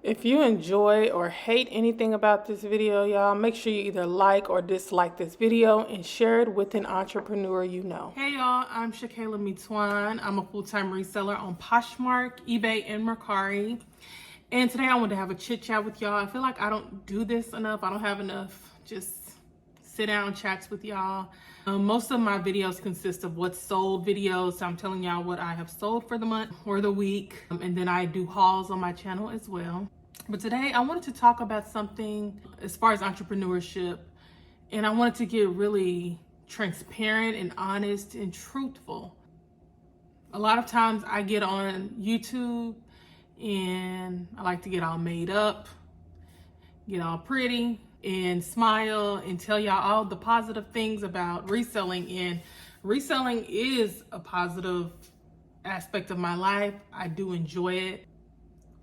If you enjoy or hate anything about this video, y'all, make sure you either like or dislike this video and share it with an entrepreneur you know. Hey y'all, I'm Shakayla Mitwan. I'm a full-time reseller on Poshmark, eBay, and Mercari. And today I wanted to have a chit chat with y'all. I feel like I don't do this enough. I don't have enough just sit down chats with y'all. Most of my videos consist of what's sold videos. So I'm telling y'all what I have sold for the month or the week. And then I do hauls on my channel as well. But today I wanted to talk about something as far as entrepreneurship. And I wanted to get really transparent and honest and truthful. A lot of times I get on YouTube and I like to get all made up, get all pretty, and smile and tell y'all all the positive things about reselling. And reselling is a positive aspect of my life. I do enjoy it.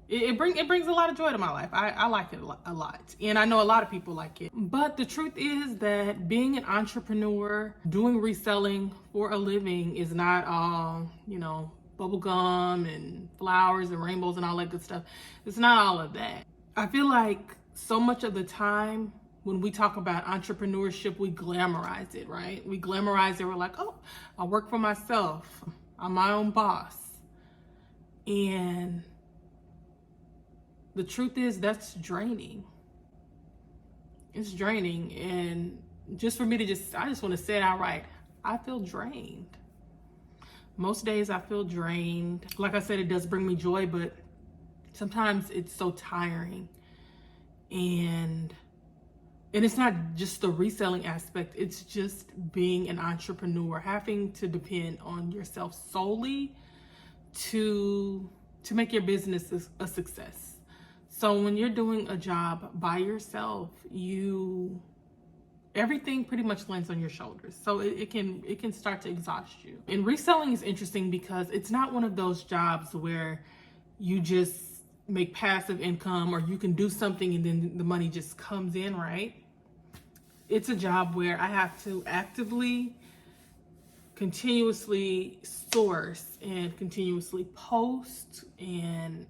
It brings a lot of joy to my life. I like it a lot. And I know a lot of people like it. But the truth is that being an entrepreneur, doing reselling for a living is not all, bubblegum and flowers and rainbows and all that good stuff. It's not all of that. I feel like so much of the time when we talk about entrepreneurship, we glamorize it, right? We glamorize it. We're like, oh, I work for myself. I'm my own boss. And the truth is that's draining. It's draining. And just for me to I just want to say it outright. I feel drained. Most days I feel drained. Like I said, it does bring me joy, but sometimes it's so tiring. And it's not just the reselling aspect. It's just being an entrepreneur, having to depend on yourself solely to make your business a success. So when you're doing a job by yourself, everything pretty much lands on your shoulders. So it can start to exhaust you. And reselling is interesting because it's not one of those jobs where you just make passive income or you can do something and then the money just comes in, right? It's a job where I have to actively, continuously source and continuously post and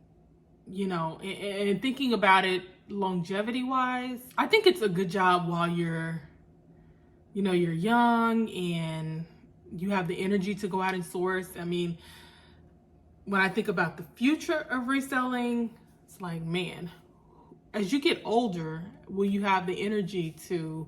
and thinking about it longevity wise, I think it's a good job while you're young and you have the energy to go out and source. I mean, when I think about the future of reselling, it's like, man, as you get older, will you have the energy to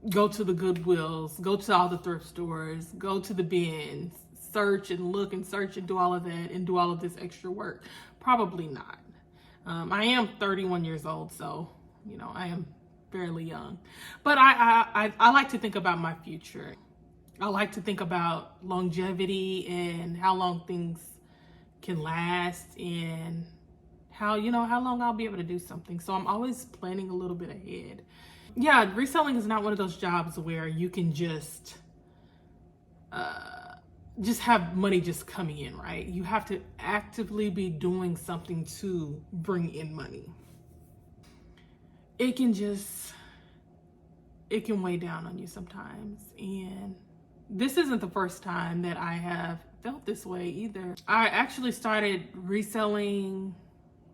go to the Goodwills, go to all the thrift stores, go to the bins, search and look and search and do all of that and do all of this extra work? Probably not. I am 31 years old, so, I am fairly young. But I like to think about my future. I like to think about longevity and how long things can last and how long I'll be able to do something. So I'm always planning a little bit ahead. Yeah, reselling is not one of those jobs where you can just have money just coming in, right? You have to actively be doing something to bring in money. It can weigh down on you sometimes. And this isn't the first time that I have felt this way either. I actually started reselling,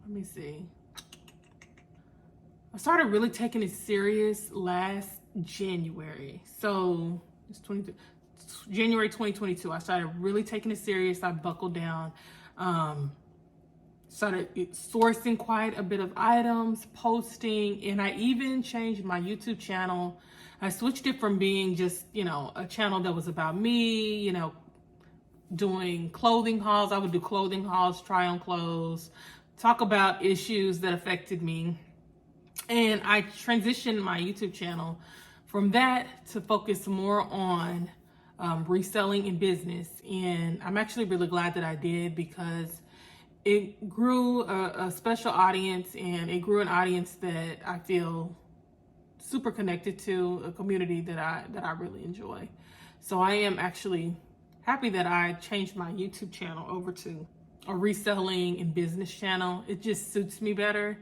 let me see. I started really taking it serious last January. So it's January 2022. I started really taking it serious. I buckled down. Started sourcing quite a bit of items, posting, and I even changed my YouTube channel. I switched it from being just, a channel that was about me, doing clothing hauls. I would do clothing hauls, try on clothes, talk about issues that affected me. And I transitioned my YouTube channel from that to focus more on reselling and business. And I'm actually really glad that I did because it grew a special audience, and it grew an audience that I feel super connected to, a community that I really enjoy. So I am actually happy that I changed my YouTube channel over to a reselling and business channel. It just suits me better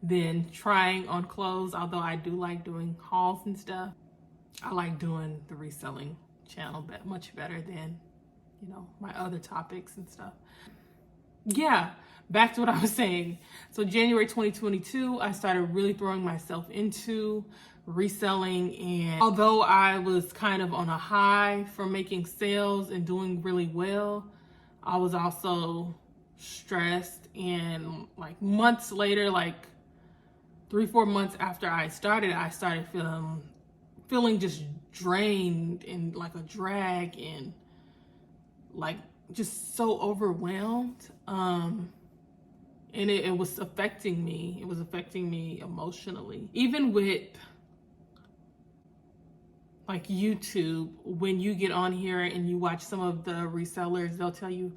than trying on clothes, although I do like doing hauls and stuff. I like doing the reselling channel much better than, my other topics and stuff. Yeah, back to what I was saying. So January 2022, I started really throwing myself into reselling. And although I was kind of on a high for making sales and doing really well, I was also stressed. And like months later, like 3-4 months after I started feeling just drained and like a drag and like just so overwhelmed. And it was affecting me. It was affecting me emotionally. Even with like YouTube, when you get on here and you watch some of the resellers, they'll tell you,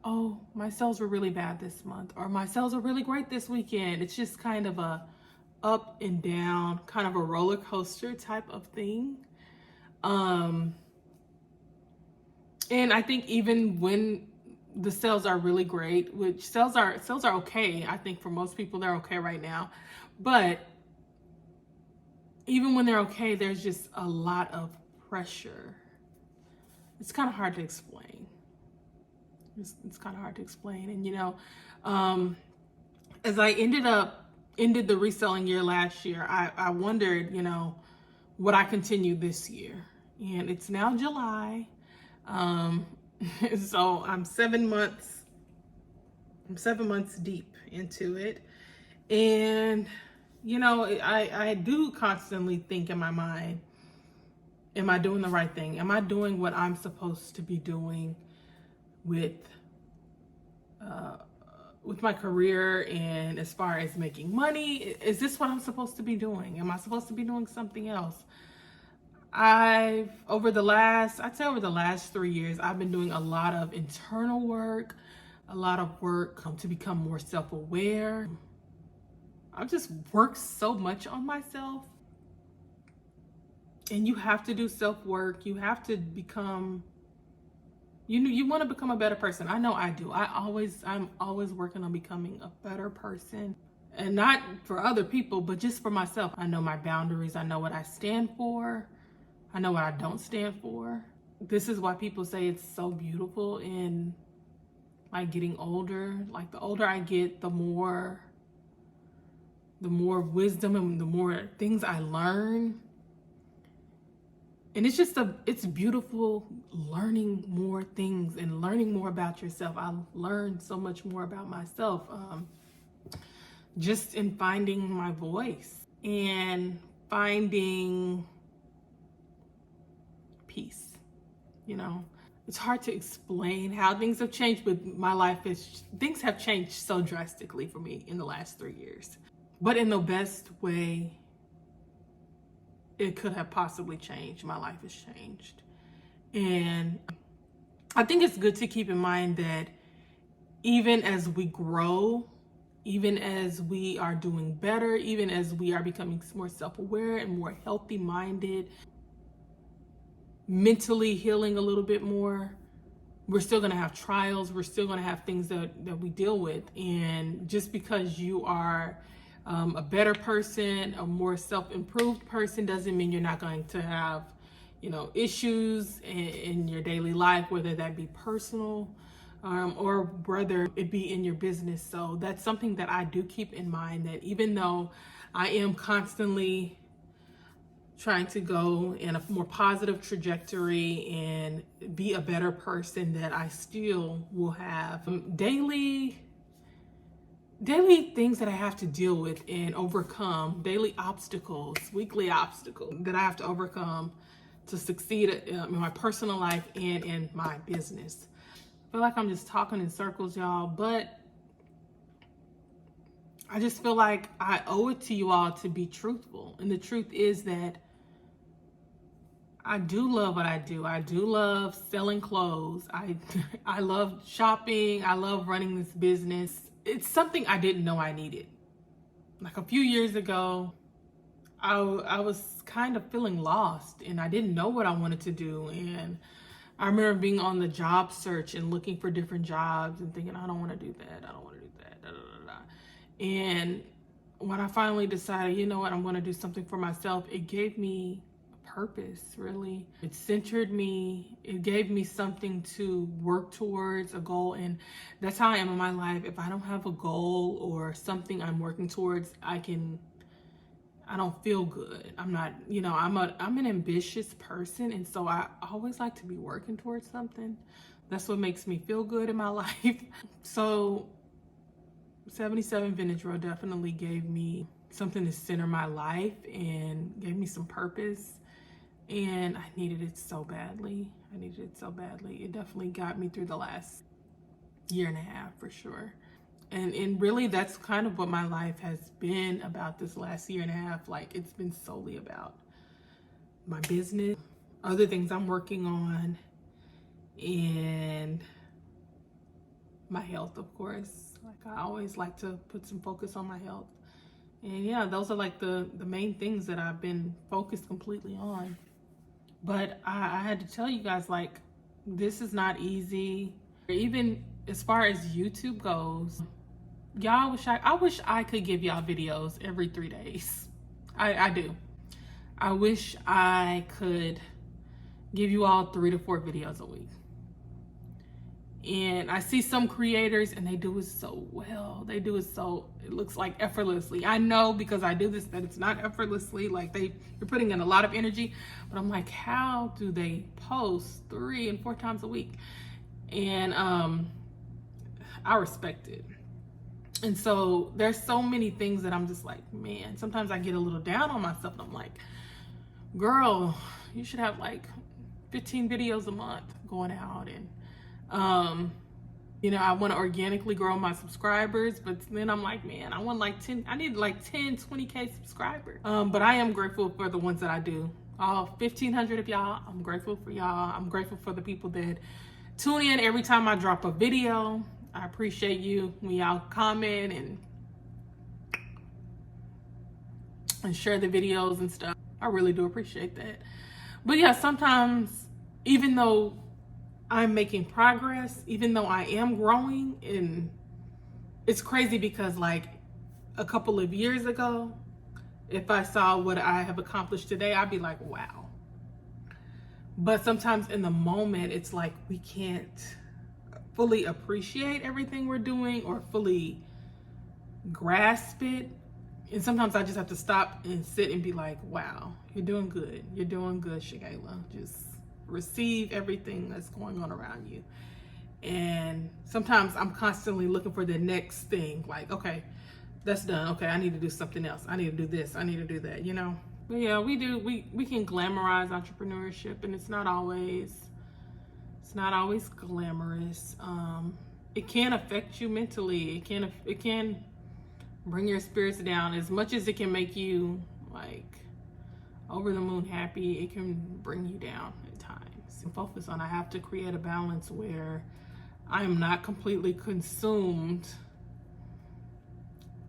oh, my sales were really bad this month, or my sales are really great this weekend. It's just kind of a up and down, kind of a roller coaster type of thing. And I think even when the sales are really great, which sales are okay. I think for most people, they're okay right now. But even when they're okay, there's just a lot of pressure. It's kind of hard to explain. It's kind of hard to explain. And, you know, as I ended the reselling year last year, I wondered, you know, would I continue this year? And it's now July. So I'm 7 months deep into it. And, you know, I do constantly think in my mind, am I doing the right thing? Am I doing what I'm supposed to be doing with my career, and as far as making money? Is this what I'm supposed to be doing? Am I supposed to be doing something else? Over the last 3 years, I've been doing a lot of internal work, a lot of work to become more self-aware. I've just worked so much on myself. And you have to do self-work. You have to become, you want to become a better person. I know I do. I'm always working on becoming a better person. And not for other people, but just for myself. I know my boundaries. I know what I stand for. I know what I don't stand for. This is why people say it's so beautiful in like getting older. Like the older I get, the more wisdom and the more things I learn. And it's beautiful learning more things and learning more about yourself. I learned so much more about myself just in finding my voice and finding peace. You know, it's hard to explain how things have changed, but my life things have changed so drastically for me in the last 3 years. But in the best way it could have possibly changed. My life has changed. And I think it's good to keep in mind that even as we grow, even as we are doing better, even as we are becoming more self-aware and more healthy-minded, mentally healing a little bit more, we're still going to have trials. We're still going to have things that we deal with. And just because you are a better person, a more self-improved person, doesn't mean you're not going to have, you know, issues in your daily life, whether that be personal or whether it be in your business. So that's something that I do keep in mind, that even though I am constantly trying to go in a more positive trajectory and be a better person, that I still will have daily things that I have to deal with and overcome, daily obstacles, weekly obstacles that I have to overcome to succeed in my personal life and in my business. I feel like I'm just talking in circles, y'all, but I just feel like I owe it to you all to be truthful. And the truth is that I do love what I do. I do love selling clothes. I love shopping. I love running this business. It's something I didn't know I needed. Like a few years ago, I was kind of feeling lost and I didn't know what I wanted to do. And I remember being on the job search and looking for different jobs and thinking, I don't want to do that. I don't want to do that. Da, da, da, da. And when I finally decided, you know what, I'm going to do something for myself, it gave me purpose, really. It centered me. It gave me something to work towards, a goal. And that's how I am in my life. If I don't have a goal or something I'm working towards, I don't feel good. I'm not, I'm an ambitious person. And so I always like to be working towards something. That's what makes me feel good in my life. So 77 Vintage Row definitely gave me something to center my life and gave me some purpose. And I needed it so badly. It definitely got me through the last year and a half for sure. And really that's kind of what my life has been about this last year and a half. Like, it's been solely about my business, other things I'm working on, and my health, of course. Like, I always like to put some focus on my health. And yeah, those are like the main things that I've been focused completely on. But I had to tell you guys, like, this is not easy. Even as far as YouTube goes, y'all, I wish I could give y'all videos every 3 days. I do. I wish I could give you all 3 to 4 videos a week. And I see some creators and they do it so well. They do it so, it looks like effortlessly. I know because I do this that it's not effortlessly. Like, you're putting in a lot of energy. But I'm like, how do they post 3 and 4 times a week? And I respect it. And so there's so many things that I'm just like, man, sometimes I get a little down on myself. And I'm like, girl, you should have like 15 videos a month going out. And I want to organically grow my subscribers, but then I'm like, man, I need like 10, 20K subscribers. But I am grateful for the ones that I do. All 1,500 of y'all, I'm grateful for y'all. I'm grateful for the people that tune in every time I drop a video. I appreciate you when y'all comment and share the videos and stuff. I really do appreciate that. But yeah, sometimes, even though I'm making progress, even though I am growing, and it's crazy because like a couple of years ago, if I saw what I have accomplished today, I'd be like, wow. But sometimes in the moment, it's like we can't fully appreciate everything we're doing or fully grasp it. And sometimes I just have to stop and sit and be like, wow, you're doing good. You're doing good, Shakayla. Just receive everything that's going on around you. And sometimes I'm constantly looking for the next thing. Like, okay, that's done. Okay, I need to do something else. I need to do this. I need to do that, But yeah, we can glamorize entrepreneurship, and it's not always glamorous. It can affect you mentally. It can bring your spirits down. As much as it can make you like over the moon happy, it can bring you down at times. And focus on, I have to create a balance where I am not completely consumed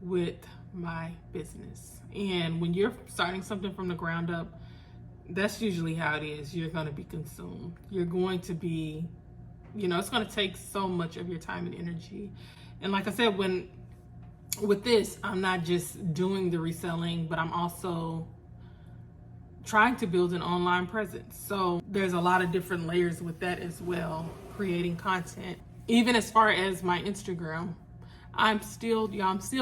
with my business. And when you're starting something from the ground up, that's usually how it is. You're going to be consumed. You're going to be, it's going to take so much of your time and energy. And like I said, with this, I'm not just doing the reselling, but I'm also trying to build an online presence. So there's a lot of different layers with that as well, creating content. Even as far as my Instagram, I'm still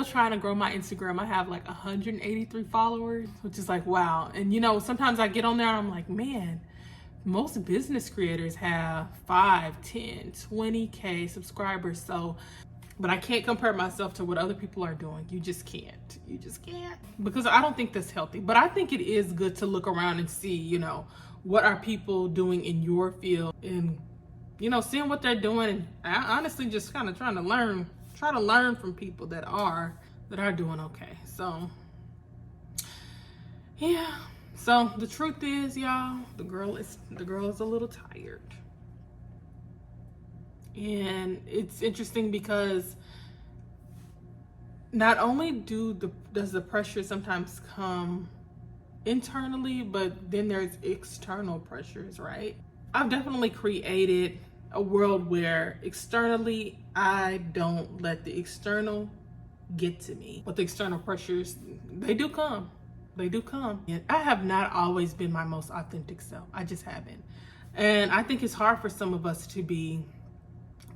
trying to grow my Instagram. I have like 183 followers, which is like, wow. And sometimes I get on there and I'm like, man, most business creators have 5, 10, 20K subscribers. So, but I can't compare myself to what other people are doing. You just can't. Because I don't think that's healthy. But I think it is good to look around and see, what are people doing in your field, and, seeing what they're doing. And I honestly just kind of try to learn from people that are doing okay. So yeah. So the truth is, y'all, the girl is a little tired. And it's interesting because not only does the pressure sometimes come internally, but then there's external pressures, right? I've definitely created a world where externally I don't let the external get to me. But the external pressures, they do come. They do come. And I have not always been my most authentic self. I just haven't. And I think it's hard for some of us to be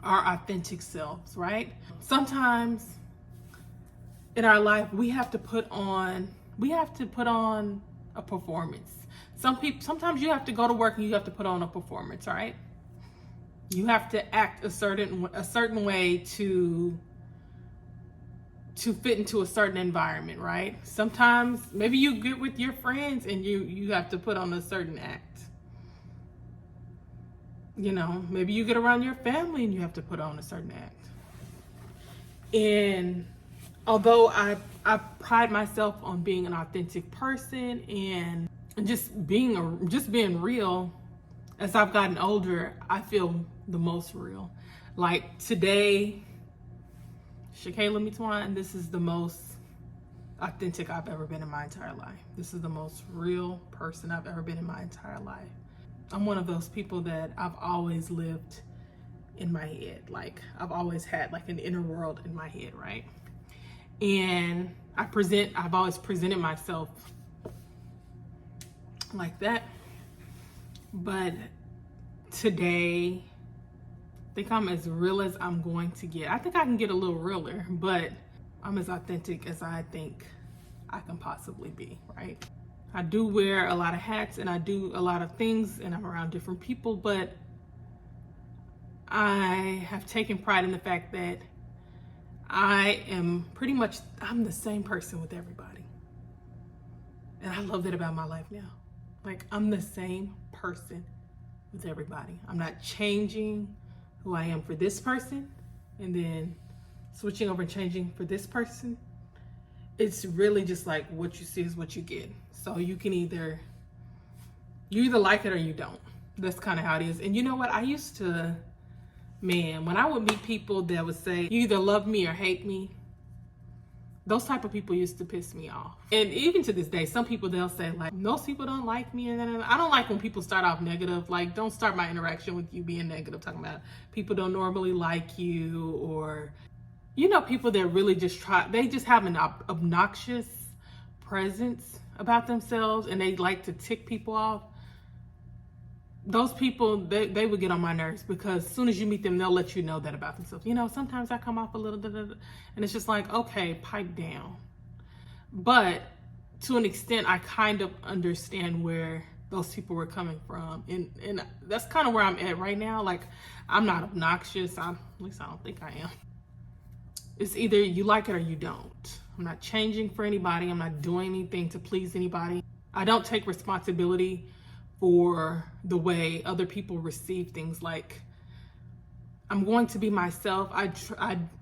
our authentic selves, right? Sometimes in our life, we have to put on a performance. Sometimes you have to go to work and you have to put on a performance, right? You have to act a certain way to fit into a certain environment, right? Sometimes maybe you get with your friends and you have to put on a certain act. You know, maybe you get around your family and you have to put on a certain act. And although I pride myself on being an authentic person and just being real, as I've gotten older, I feel the most real. Like today, Shakayla Mitwan, this is the most authentic I've ever been in my entire life. This is the most real person I've ever been in my entire life. I'm one of those people that I've always lived in my head. Like I've always had like an inner world in my head, right? And I've always presented myself like that. But today, I think I'm as real as I'm going to get. I think I can get a little realer, but I'm as authentic as I think I can possibly be, right? I do wear a lot of hats and I do a lot of things and I'm around different people, but I have taken pride in the fact that I'm the same person with everybody. And I love that about my life now. Like I'm the same person with everybody. I'm not changing who I am for this person and then switching over and changing for this person. It's really just like what you see is what you get. So you either like it or you don't. That's kind of how it is. And you know what? When I would meet people that would say, you either love me or hate me, those type of people used to piss me off. And even to this day, some people, they'll say like, most people don't like me. And I don't like when people start off negative. Like, don't start my interaction with you being negative, talking about people don't normally like you, or, you know, people that really just they just have an obnoxious presence about themselves and they like to tick people off. Those people, they would get on my nerves because as soon as you meet them, they'll let you know that about themselves. You know, sometimes I come off a little, and it's just like, okay, pipe down. But to an extent, I kind of understand where those people were coming from. And that's kind of where I'm at right now. Like, I'm not obnoxious. At least I don't think I am. It's either you like it or you don't. I'm not changing for anybody. I'm not doing anything to please anybody. I don't take responsibility for the way other people receive things. Like, I'm going to be myself. I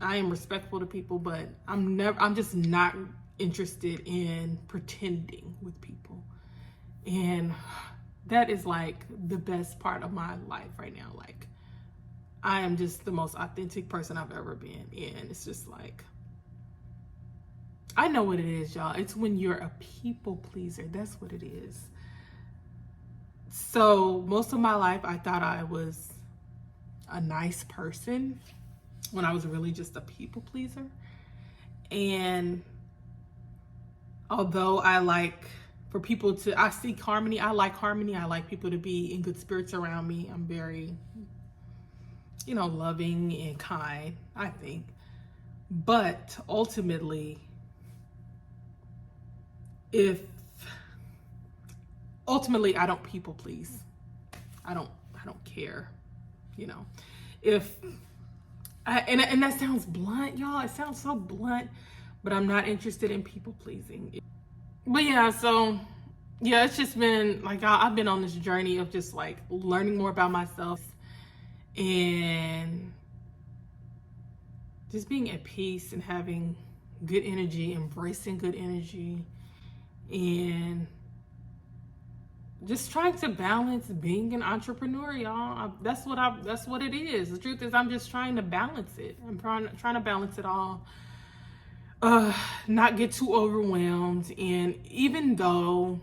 am respectful to people, but I'm just not interested in pretending with people. And that is like the best part of my life right now. Like, I am just the most authentic person I've ever been. And it's just like, I know what it is, y'all. It's when you're a people pleaser. That's what it is. So most of my life, I thought I was a nice person when I was really just a people pleaser. And although I like for people to, I seek harmony. I like harmony. I like people to be in good spirits around me. I'm very, loving and kind, I think. But ultimately, I don't people please. I don't care, and that sounds blunt, y'all. It sounds so blunt, but I'm not interested in people pleasing. But yeah, so yeah, it's just been like, I've been on this journey of just like learning more about myself and just being at peace and having good energy, embracing good energy, and just trying to balance being an entrepreneur, y'all. That's what it is. The truth is, I'm just trying to balance it. I'm trying to balance it all. Not get too overwhelmed. And even though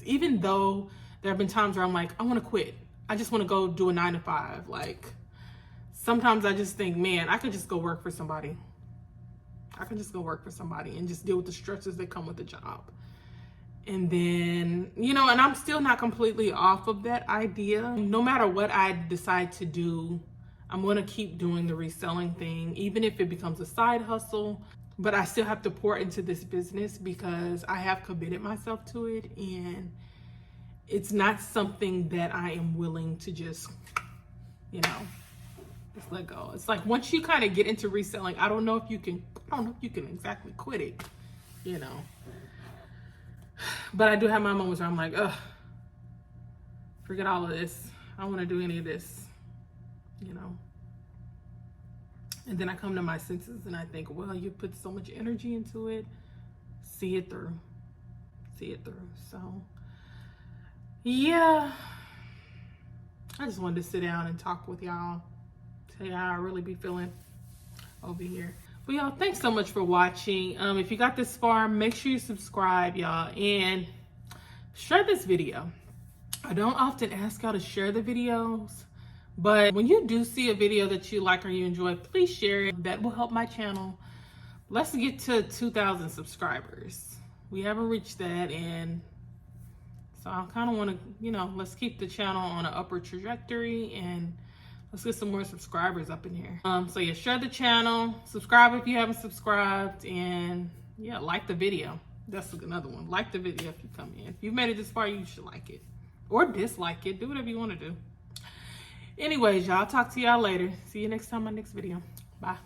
even though there have been times where I'm like, I want to quit. I just want to go do a 9-to-5. Like, sometimes I just think, man, I could just go work for somebody. I can just go work for somebody and just deal with the stresses that come with the job. And then, you know, and I'm still not completely off of that idea. No matter what I decide to do, I'm going to keep doing the reselling thing, even if it becomes a side hustle. But I still have to pour into this business because I have committed myself to it. And it's not something that I am willing to just, you know, just let go. It's like once you kind of get into reselling, I don't know if you can exactly quit it, you know. But I do have my moments where I'm like, ugh, forget all of this. I don't want to do any of this, you know. And then I come to my senses and I think, well, you put so much energy into it. See it through. See it through. So, yeah. I just wanted to sit down and talk with y'all. Tell you how I really be feeling over here. But y'all, thanks so much for watching. If you got this far, make sure you subscribe, y'all, and share this video. I don't often ask y'all to share the videos, but when you do see a video that you like or you enjoy, please share it. That will help my channel. Let's get to 2,000 subscribers. We haven't reached that, and so I kind of want to, you know, let's keep the channel on an upward trajectory and let's get some more subscribers up in here. So yeah, share the channel, subscribe if you haven't subscribed, and yeah, like the video. That's another one. Like the video if you come in. If you made it this far, you should like it. Or dislike it. Do whatever you want to do. Anyways, y'all, talk to y'all later. See you next time on my next video. Bye.